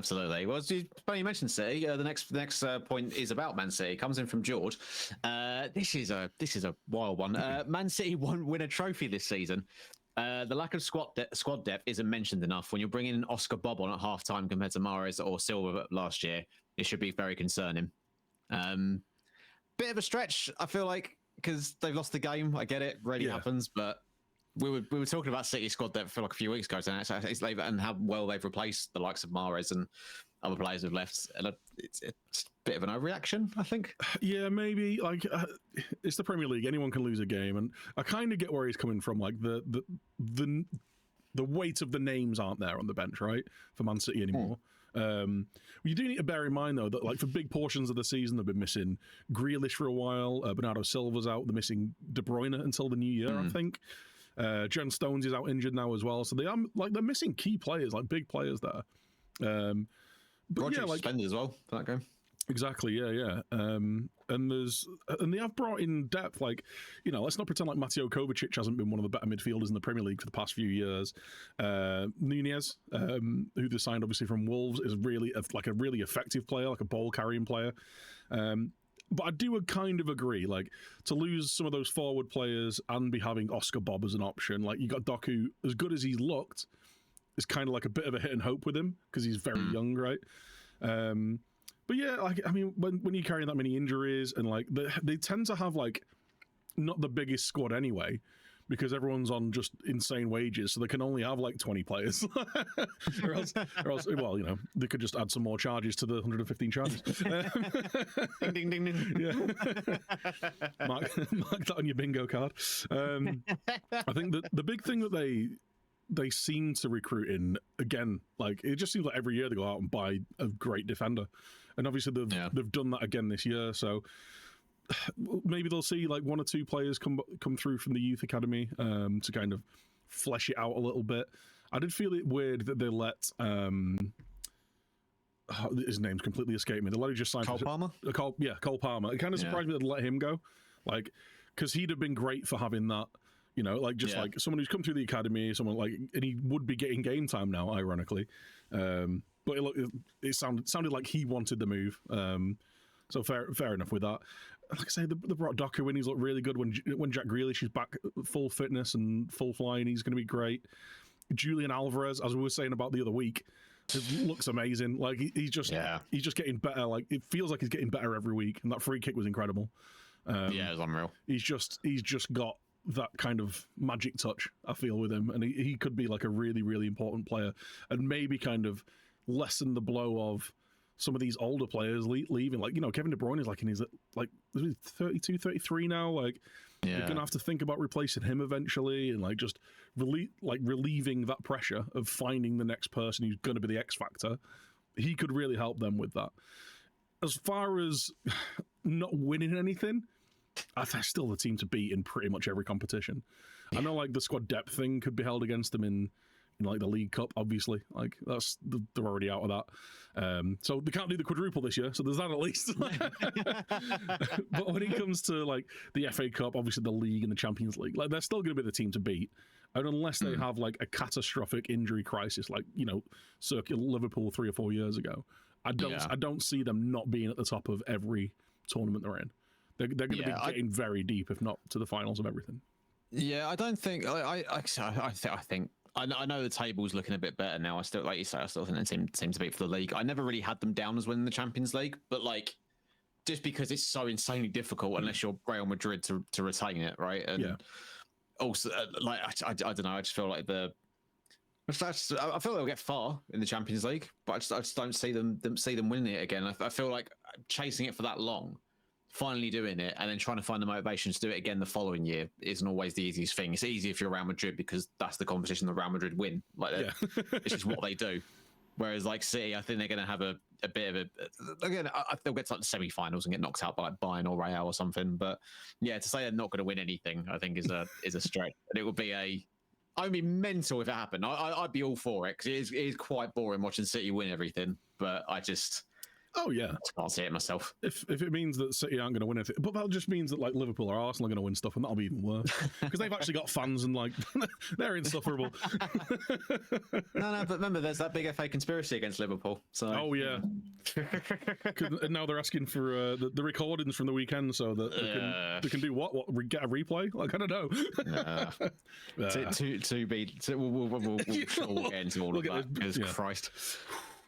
Absolutely. Well, it's funny you mentioned City. The next point is about Man City. Comes in from George. This is a wild one. Man City won't win a trophy this season. The lack of squad depth isn't mentioned enough. When you're bringing in Oscar Bob on at half-time compared to Mahrez or Silva last year, it should be very concerning. Bit of a stretch, I feel like, because they've lost the game. I get it, rarely happens, but we were talking about City squad depth for like a few weeks ago, and how well they've replaced the likes of Mahrez and other players who've left. And it's a bit of an overreaction, I think. Yeah, maybe. Like, it's the Premier League. Anyone can lose a game, and I kind of get where he's coming from. Like the weight of the names aren't there on the bench, right, for Man City anymore. You do need to bear in mind, though, that like for big portions of the season, they've been missing Grealish for a while. Bernardo Silva's out. They're missing De Bruyne until the new year, I think. John Stones is out injured now as well, so they're missing key players, like big players there. But Rodrick suspended as well for that game. Exactly, yeah. And they have brought in depth. Like, let's not pretend like Mateo Kovacic hasn't been one of the better midfielders in the Premier League for the past few years. Nunez, who they signed obviously from Wolves, is really a really effective player, like a ball carrying player. But I do kind of agree, like, to lose some of those forward players and be having Oscar Bob as an option. Like, you got Doku, as good as he's looked, is kind of like a bit of a hit and hope with him because he's very young, right? But yeah, like, I mean, when you're carrying that many injuries and like they tend to have like not the biggest squad anyway, because everyone's on just insane wages, so they can only have like 20 players. or else, well, they could just add some more charges to the 115 charges. Ding, ding, ding, ding. Yeah. mark that on your bingo card. I think that the big thing that they seem to recruit in, again, like, it just seems like every year they go out and buy a great defender. And obviously they've done that again this year, so maybe they'll see like one or two players come through from the youth academy to kind of flesh it out a little bit. I did feel it weird that they let his name's completely escaped me. They let him just sign Cole Palmer. Cole Palmer. It kind of surprised me that they let him go, like, because he'd have been great for having that. Like someone who's come through the academy, someone like, and he would be getting game time now, ironically. But it sounded like he wanted the move. So fair enough with that. Like I say, they brought Doku in. He's looked really good when Jack Grealish is back full fitness and full flying. He's going to be great. Julian Alvarez, as we were saying about the other week, looks amazing. Like he's just getting better. Like it feels like he's getting better every week. And that free kick was incredible. It was unreal. He's just got that kind of magic touch, I feel, with him, and he could be like a really, really important player, and maybe kind of lessen the blow of some of these older players leaving. Like, Kevin De Bruyne is like in his like 32, 33 now. Like, you're gonna have to think about replacing him eventually, and like just relieving that pressure of finding the next person who's going to be the X factor. He could really help them with that. As far as not winning anything, they're still the team to beat in pretty much every competition. I know like the squad depth thing could be held against them in like the League Cup, obviously. Like they're already out of that. So they can't do the quadruple this year, so there's that at least. But when it comes to like the FA Cup, obviously the League and the Champions League, like they're still going to be the team to beat. And unless they have like a catastrophic injury crisis, like, circa Liverpool 3 or 4 years ago, I don't see them not being at the top of every tournament they're in. They're going to be getting very deep, if not to the finals of everything. Yeah, I don't think. I think. I know the table's looking a bit better now. I still, like you say, I still think they seem to be for the league. I never really had them down as winning the Champions League, but like, just because it's so insanely difficult unless you're Real Madrid to retain it, right? And also, like, I don't know. I just feel like I feel they'll get far in the Champions League, but I just don't see them winning it again. I feel like chasing it for that long, finally doing it, and then trying to find the motivation to do it again the following year isn't always the easiest thing. It's easy if you're Real Madrid because that's the competition that Real Madrid win. Like, it's just what they do. Whereas like City, I think they're going to have a bit of a, again, they'll get to like the semi-finals and get knocked out by like Bayern or Real or something. But yeah, to say they're not going to win anything, I think is a stretch. And it would be I'd be mental if it happened. I'd be all for it because it is quite boring watching City win everything. But I just Oh yeah, I can't see it myself. if it means that City aren't going to win anything, but that just means that like Liverpool or Arsenal are going to win stuff, and that'll be even worse because they've actually got fans and like they're insufferable. No, but remember, there's that big FA conspiracy against Liverpool. So Oh yeah, and now they're asking for the recordings from the weekend so that they can do what get a replay. Like I don't know. We'll get into all of that because Christ.